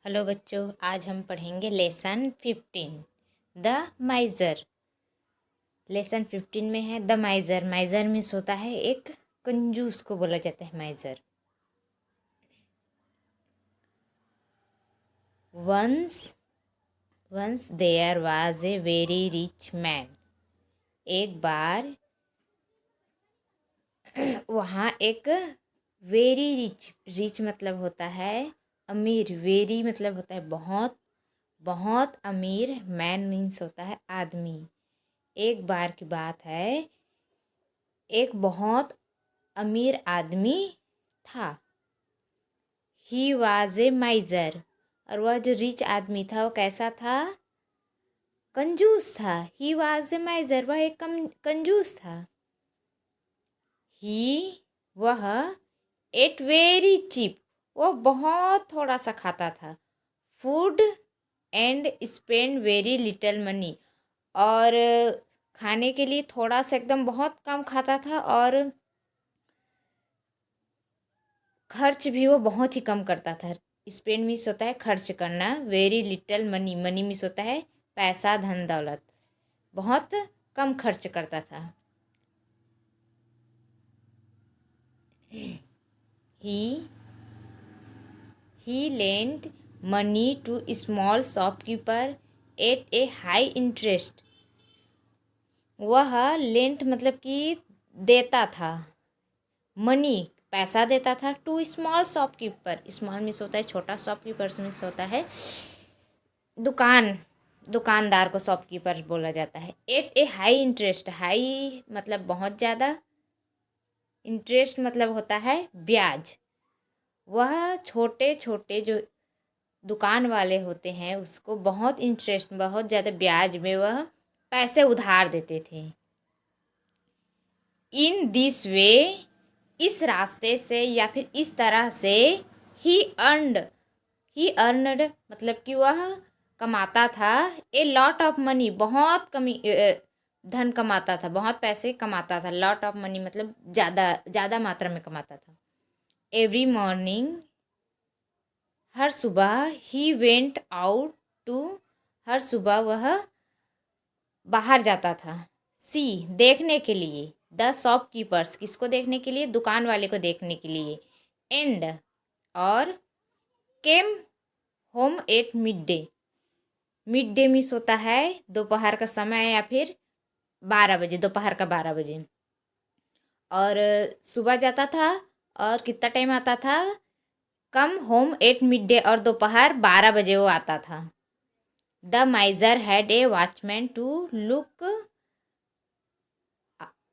Hello बच्चों, आज हम पढ़ेंगे लेसन 15 द माइज़र। लेसन 15 में है द माइज़र। माइज़र मीन्स होता है एक कंजूस को बोला जाता है miser. Once there was a very rich man. एक बार वहाँ एक वेरी रिच मतलब होता है अमीर। वेरी मतलब होता है बहुत, बहुत अमीर। मैन मीन्स होता है आदमी। एक बार की बात है, एक बहुत अमीर आदमी था। He was a माइजर। और वह जो रिच आदमी था वो कैसा था? कंजूस था। ही वाज ए माइजर, वह एक कंजूस था। ही वह एट वेरी चीप, वो बहुत थोड़ा सा खाता था। Food and spend very little money, और खाने के लिए थोड़ा सा एकदम बहुत कम खाता था, और खर्च भी वो बहुत ही कम करता था। स्पेंड मीन्स होता है खर्च करना। Very little money, money means होता है पैसा, धन दौलत। बहुत कम खर्च करता था। He lent money to small shopkeeper at a high interest. वह लेंट मतलब कि देता था, मनी पैसा देता था, to small shopkeeper. Small means होता है छोटा, शॉपकीपर्स मीन्स होता है दुकानदार को शॉपकीपर बोला जाता है। Eight a high interest. High मतलब बहुत ज़्यादा, इंटरेस्ट मतलब होता है ब्याज। वह छोटे छोटे जो दुकान वाले होते हैं उसको बहुत इंटरेस्ट, बहुत ज़्यादा ब्याज में वह पैसे उधार देते थे। इन दिस वे, इस रास्ते से या फिर इस तरह से, ही अर्नड मतलब कि वह कमाता था ए लॉट ऑफ मनी, बहुत धन कमाता था, बहुत पैसे कमाता था। लॉट ऑफ मनी मतलब ज़्यादा ज़्यादा मात्रा में कमाता था। एवरी मॉर्निंग, हर सुबह, ही वेंट आउट टू, हर सुबह वह बाहर जाता था। सी देखने के लिए, द शॉपकीपर्स किसको देखने के लिए? दुकान वाले को देखने के लिए। एंड और came home at mid day. Mid day means होता है दोपहर का समय या फिर 12 बजे, दोपहर का 12 बजे। और सुबह जाता था और कितना टाइम आता था? Come home at midday, और दोपहर 12 बजे वो आता था। The miser had a watchman to look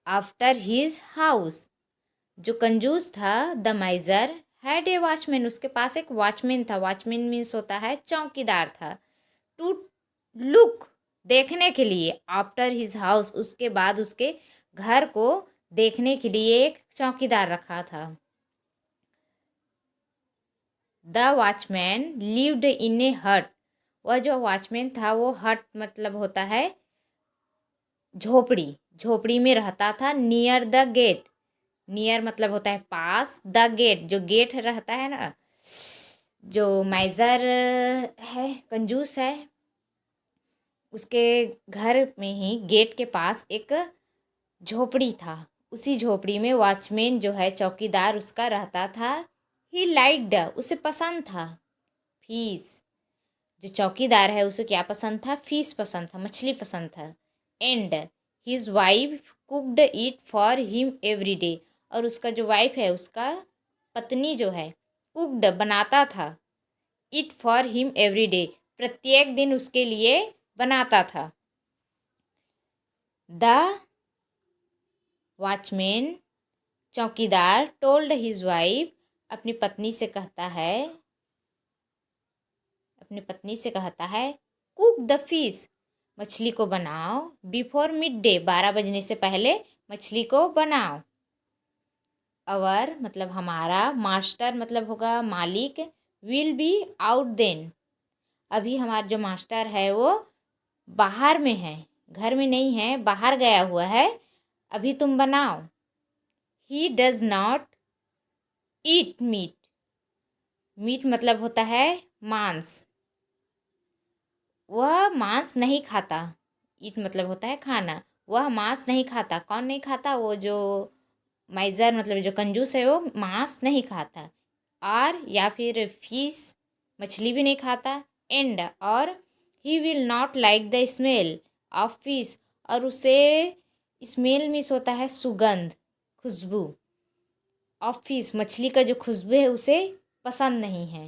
after his house. जो कंजूस था, the miser had a watchman, उसके पास एक वॉचमैन था। वॉचमैन मीन्स होता है चौकीदार था। टू लुक देखने के लिए, आफ्टर हिज हाउस उसके बाद उसके घर को देखने के लिए एक चौकीदार रखा था। द वॉचमैन लिव्ड इन ए हट। वह जो वॉचमैन था वो हट मतलब होता है झोपड़ी, झोपड़ी में रहता था। नियर द गेट, नियर मतलब होता है पास, द गेट जो गेट रहता है ना। जो माइजर है, कंजूस है, उसके घर में ही गेट के पास एक झोपड़ी था। उसी झोपड़ी में वॉचमैन जो है चौकीदार उसका रहता था। ही लाइक्ड, उसे पसंद था फिश। जो चौकीदार है उसे क्या पसंद था? फिश पसंद था, मछली पसंद था। And his wife cooked it for him every day. और उसका जो वाइफ है, उसका पत्नी जो है, कुकड बनाता था, it for him every day प्रत्येक दिन उसके लिए बनाता था। द वॉचमैन चौकीदार टोल्ड हिज वाइफ, अपनी पत्नी से कहता है, अपनी पत्नी से कहता है, कुक द फिश, मछली को बनाओ। बिफोर मिड डे, 12 बजने से पहले मछली को बनाओ। अवर मतलब हमारा, मास्टर मतलब होगा मालिक, विल बी आउट देन, अभी हमारा जो मास्टर है वो बाहर में है, घर में नहीं है, बाहर गया हुआ है, अभी तुम बनाओ। He does not eat meat, meat मतलब होता है मांस, वह मांस नहीं खाता। ईट मतलब होता है खाना। वह मांस नहीं खाता। कौन नहीं खाता? वो जो माइजर मतलब जो कंजूस है वो मांस नहीं खाता। और या फिर फिश, मछली भी नहीं खाता। एंड और he will not like the smell of fish, और उसे स्मेल मीन्स होता है सुगंध, खुशबू। ऑफ फिश, मछली का जो खुशबू है उसे पसंद नहीं है।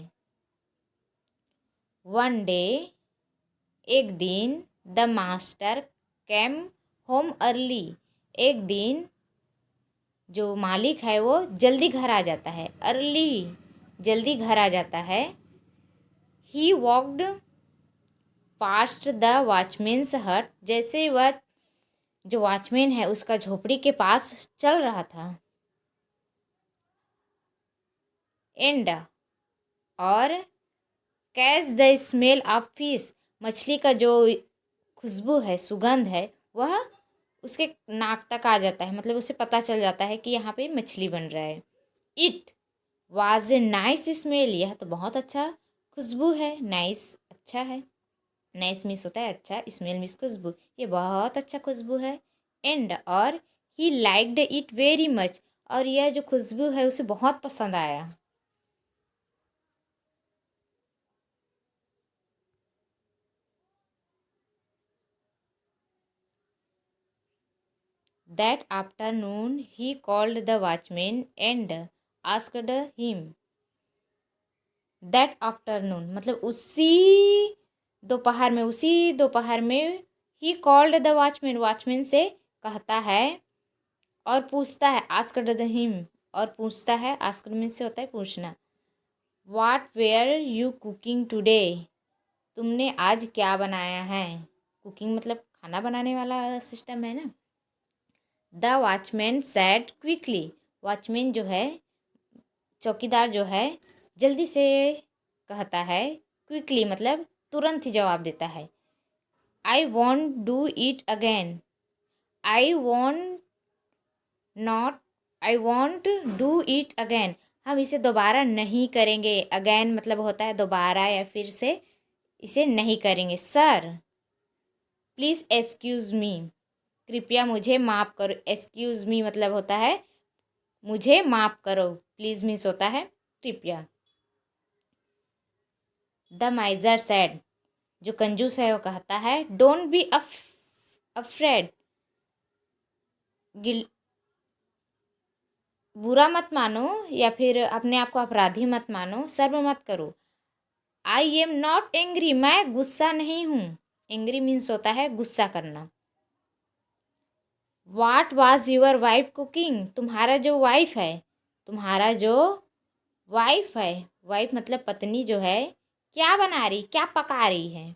वन डे, एक दिन, the master came home early, एक दिन जो मालिक है वो जल्दी घर आ जाता है। अर्ली, जल्दी घर आ जाता है। ही वॉकड पास्ट द वॉचमैन्स हट, जैसे वह जो वॉचमैन है उसका झोपड़ी के पास चल रहा था। एंड और catch the smell of fish, मछली का जो खुशबू है, सुगंध है, वह उसके नाक तक आ जाता है। मतलब उसे पता चल जाता है कि यहाँ पे मछली बन रहा है। It was a nice smell, यह तो बहुत अच्छा खुशबू है। नाइस अच्छा है। नाइस मिस होता है अच्छा, स्मेल मिस खुशबू, ये बहुत अच्छा खुशबू है। एंड और he liked it very much, और यह जो खुशबू है उसे बहुत पसंद आया। That afternoon he called the watchman and asked him. That afternoon मतलब उसी दोपहर में he called the watchman, watchman से कहता है और पूछता है, asked the him, और पूछता है, asked मीन से होता है पूछना। What were you cooking today? तुमने आज क्या बनाया है? कुकिंग मतलब खाना बनाने वाला सिस्टम है ना। The watchman sad quickly, watchman जो है, चौकीदार जो है, जल्दी से कहता है। क्विकली मतलब तुरंत ही जवाब देता है। I want do it again, I want not, I want do it again, हम इसे दोबारा नहीं करेंगे। अगेन मतलब होता है दोबारा या फिर से, इसे नहीं करेंगे। सर प्लीज़ एक्सक्यूज़ मी, कृपया मुझे माफ़ करो। एक्सक्यूज़ मी मतलब होता है मुझे माफ़ करो। प्लीज़ मीन्स होता है कृपया। द माइजर सैड, जो कंजूस है वो कहता है, डोंट बी अफ्रेड, गिल बुरा मत मानो या फिर अपने आप को अपराधी मत मानो, शर्म मत करो। आई एम नॉट एंग्री, मैं गुस्सा नहीं हूँ। एंग्री मीन्स होता है गुस्सा करना। What was your wife cooking, तुम्हारा जो वाइफ है, तुम्हारा जो वाइफ है, वाइफ मतलब पत्नी जो है, क्या बना रही, क्या पका रही है।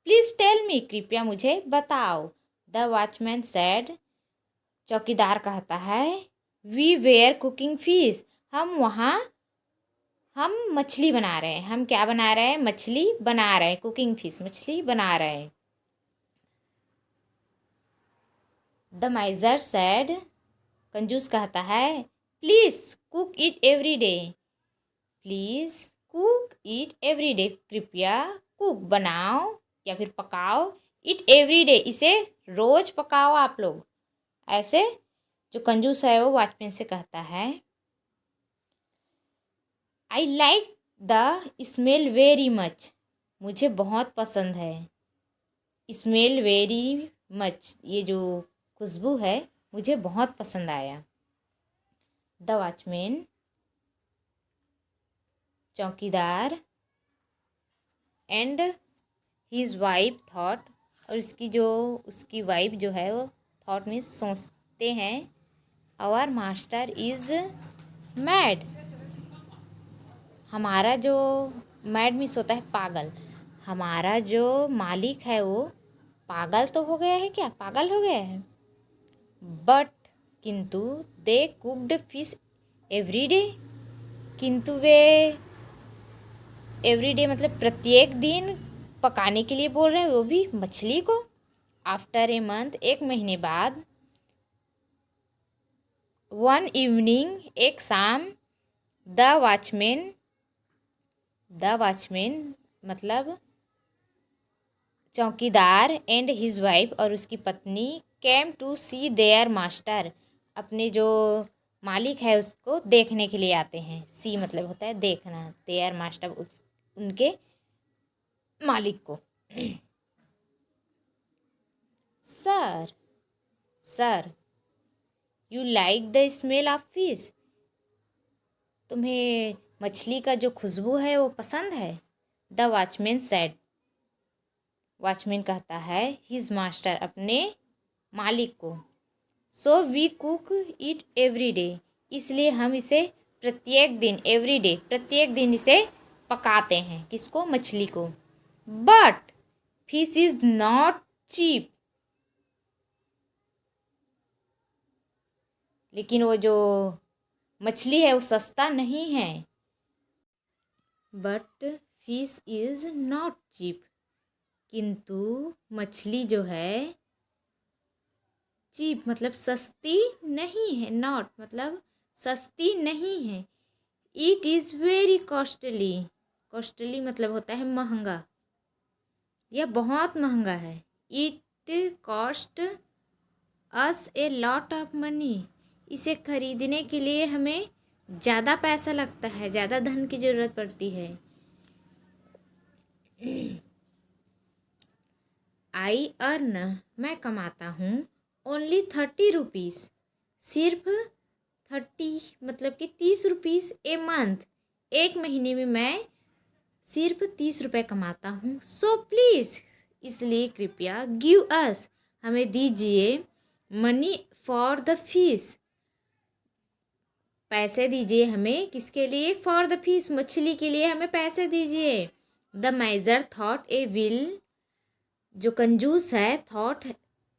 प्लीज़ टेल मी, कृपया मुझे बताओ। द वॉचमैन सैड, चौकीदार कहता है, वी वेयर कुकिंग फिश, हम मछली बना रहे हैं। हम क्या बना रहे हैं? मछली बना रहे हैं। कुकिंग फिश, मछली बना रहे हैं। द माइजर सैड, कंजूस कहता है, please cook it every day, please cook it every day, कृपया कुक बनाओ या फिर पकाओ, इट एवरी डे, इसे रोज़ पकाओ आप लोग। ऐसे जो कंजूस है वो वॉचमैन से कहता है। I like the smell very much, मुझे बहुत पसंद है। स्मेल वेरी मच, ये जो खुशबू है मुझे बहुत पसंद आया। द वॉचमैन, चौकीदार, एंड हीज़ वाइफ थॉट, और उसकी वाइफ जो है वो थॉट में सोचते हैं, आवर मास्टर इज़ मैड, हमारा जो मैड मीन्स होता है पागल, हमारा जो मालिक है वो पागल तो हो गया है, क्या पागल हो गया है। बट किंतु दे कुक्ड फिश एवरी डे, किंतु वे एवरी डे मतलब प्रत्येक दिन पकाने के लिए बोल रहे हैं, वो भी मछली को। आफ्टर ए मंथ, एक महीने बाद। वन इवनिंग, एक शाम। द वॉचमैन मतलब चौकीदार एंड हिज वाइफ और उसकी पत्नी came to see their master, अपने जो मालिक है उसको देखने के लिए आते हैं। सी मतलब होता है देखना, देयर मास्टर उनके मालिक को। Sir, sir, you like the smell of fish, तुम्हें मछली का जो खुशबू है वो पसंद है। द वॉचमैन सेड, वॉचमैन कहता है, हिज मास्टर अपने मालिक को। So we cook it every day, इसलिए हम इसे प्रत्येक दिन, एवरी डे प्रत्येक दिन इसे पकाते हैं। किसको? मछली को। But fish is not cheap, लेकिन वो जो मछली है वो सस्ता नहीं है। But fish is not cheap, किंतु मछली जो है चीप मतलब सस्ती नहीं है। नॉट मतलब सस्ती नहीं है। It is very costly, costly मतलब होता है महंगा, यह बहुत महंगा है। It cost us a lot of money, इसे खरीदने के लिए हमें ज़्यादा पैसा लगता है, ज़्यादा धन की ज़रूरत पड़ती है। आई अर्न, मैं कमाता हूँ, ओनली 30 रुपीज़, सिर्फ 30 मतलब कि 30 रुपीज़ ए मंथ, एक महीने में मैं सिर्फ 30 रुपये कमाता हूँ। सो प्लीज़, इसलिए कृपया, गिव अस, हमें दीजिए, मनी फॉर द फीस, पैसे दीजिए हमें। किसके लिए? फॉर द फीस, मछली के लिए हमें पैसे दीजिए। The measure thought a will, जो कंजूस है थॉट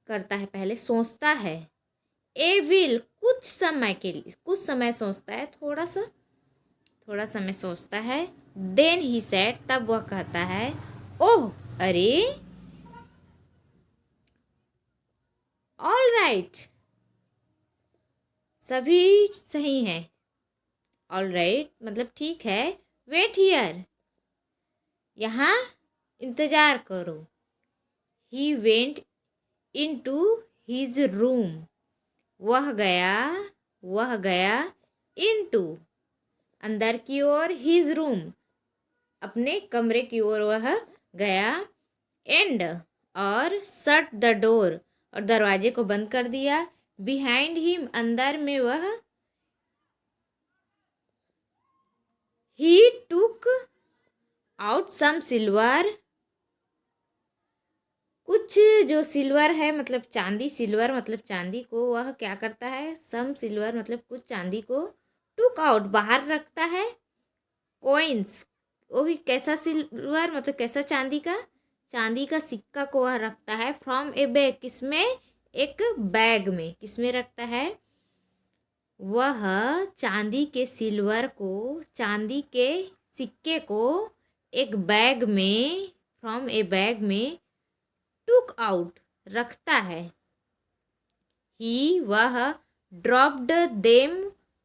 करता है, पहले सोचता है। ए विल कुछ समय के लिए, कुछ समय सोचता है, थोड़ा समय सोचता है। देन ही सेड, तब वह कहता है, ओह अरे, ऑल राइट, सभी सही है। ऑल राइट मतलब ठीक है। वेट हियर, यहाँ इंतज़ार करो। He went in to his room, वह गया इनटू, अंदर की ओर, हिज रूम, अपने कमरे की ओर वह गया। एंड और शट द डोर, और दरवाजे को बंद कर दिया। बिहाइंड हिम, अंदर में वह। ही टुक आउट सम सिल्वर, कुछ जो सिल्वर है मतलब चांदी, सिल्वर मतलब चांदी को वह क्या करता है? सम सिल्वर मतलब कुछ चांदी को टुक आउट बाहर रखता है। कॉइन्स, वो भी कैसा सिल्वर मतलब कैसा? चांदी का सिक्का को वह रखता है। फ्रॉम ए बैग, किसमें? एक बैग में। किसमें रखता है? वह चांदी के चांदी के सिक्के को एक बैग में, फ्रॉम ए बैग में, टुक आउट रखता है। वह dropped them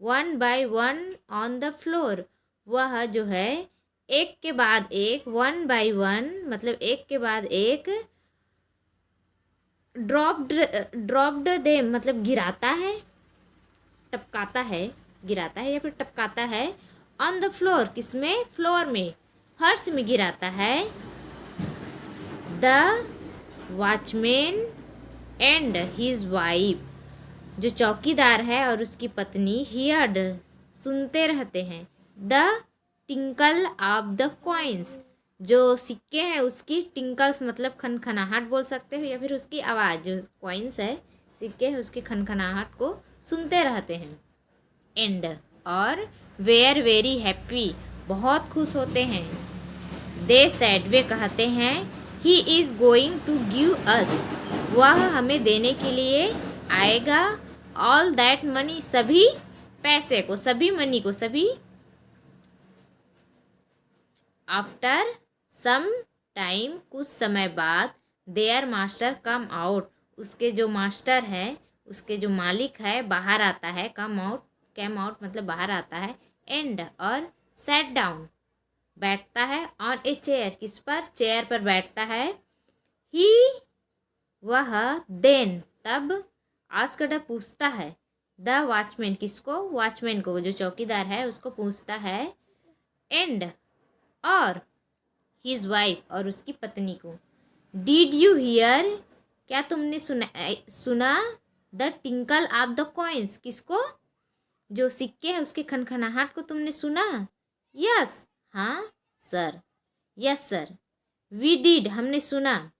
one by one on the floor, वह जो है एक के बाद एक, वन बाय वन मतलब एक के बाद एक, ड्रॉप्ड देम मतलब गिराता है, टपकाता है, गिराता है या फिर टपकाता है। ऑन द फ्लोर, किसमें? फ्लोर में, फर्श में गिराता है। The watchman and his wife, जो चौकीदार है और उसकी पत्नी, हियर्ड सुनते रहते हैं। The tinkle of the coins, जो सिक्के हैं उसकी टिंकल्स मतलब खनखनाहट बोल सकते हो, या फिर उसकी आवाज़, जो कॉइन्स है सिक्के हैं उसकी खनखनाहट को सुनते रहते हैं। एंड और वेयर वेरी हैप्पी, बहुत खुश होते हैं। दे सेड, वे कहते हैं, he is going to give us, वह हमें देने के लिए आएगा। ऑल दैट मनी, सभी पैसे को, सभी मनी को, सभी। आफ्टर सम टाइम, कुछ समय बाद, देयर मास्टर कम आउट, उसके जो मास्टर है, उसके जो मालिक है बाहर आता है। कम आउट मतलब बाहर आता है। एंड और सेट डाउन, बैठता है, ऑन ए चेयर, किस पर, चेयर पर बैठता है, ही वह, देन तब, आस्क्ड पूछता है, द वॉचमैन, किसको, वॉचमैन को, जो चौकीदार है उसको पूछता है, एंड और, हिज वाइफ, और उसकी पत्नी को, डिड यू हियर, क्या तुमने सुना the tinkle of the coins, किसको, जो सिक्के हैं उसके खनखनाहट को तुमने सुना, यस, हाँ sir, yes sir, we did, हमने सुना,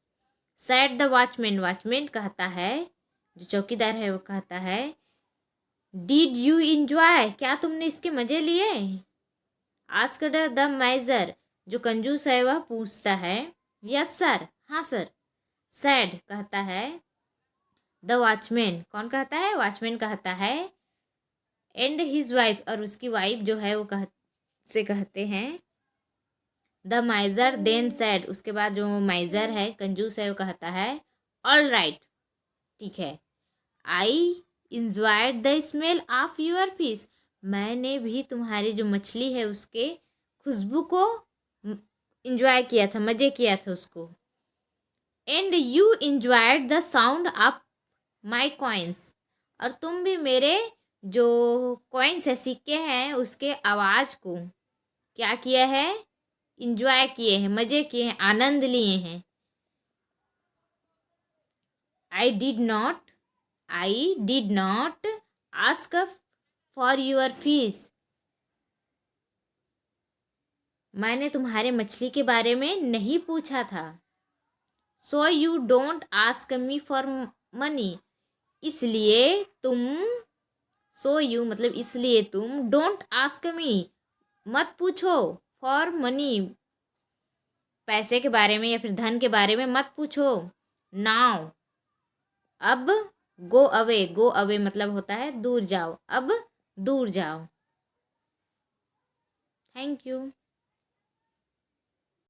सैड द वॉचमैन, वॉचमैन कहता है, जो चौकीदार है वो कहता है, डिड यू इंजॉय, क्या तुमने इसके मजे लिए, आस्क्ड द मैजर, जो कंजूस है वह पूछता है, यस सर, हाँ सर, सैड कहता है, द वॉचमैन, कौन कहता है, वॉचमैन कहता है, एंड हिज वाइफ, और उसकी वाइफ जो है वो कहते हैं, द माइजर देन सैड, उसके बाद जो माइजर है कंजूस है वो कहता है, ऑल राइट, ठीक है, I enjoyed the smell of your fish, मैंने भी तुम्हारी जो मछली है उसके खुशबू को इंजॉय किया था, मज़े किया था उसको, and you enjoyed the sound of my coins, और तुम भी मेरे जो कॉइन्स है, सिक्के हैं, उसके आवाज़ को क्या किया है, इंजॉय किए हैं, मज़े किए हैं, आनंद लिए हैं, I did not ask for your fees, मैंने तुम्हारे मछली के बारे में नहीं पूछा था, so you don't ask me for money, इसलिए तुम, सो यू मतलब इसलिए तुम, डोंट आस्क मी, मत पूछो, फॉर मनी, पैसे के बारे में या फिर धन के बारे में मत पूछो, नाउ, अब, गो अवे मतलब होता है दूर जाओ, अब दूर जाओ, थैंक यू।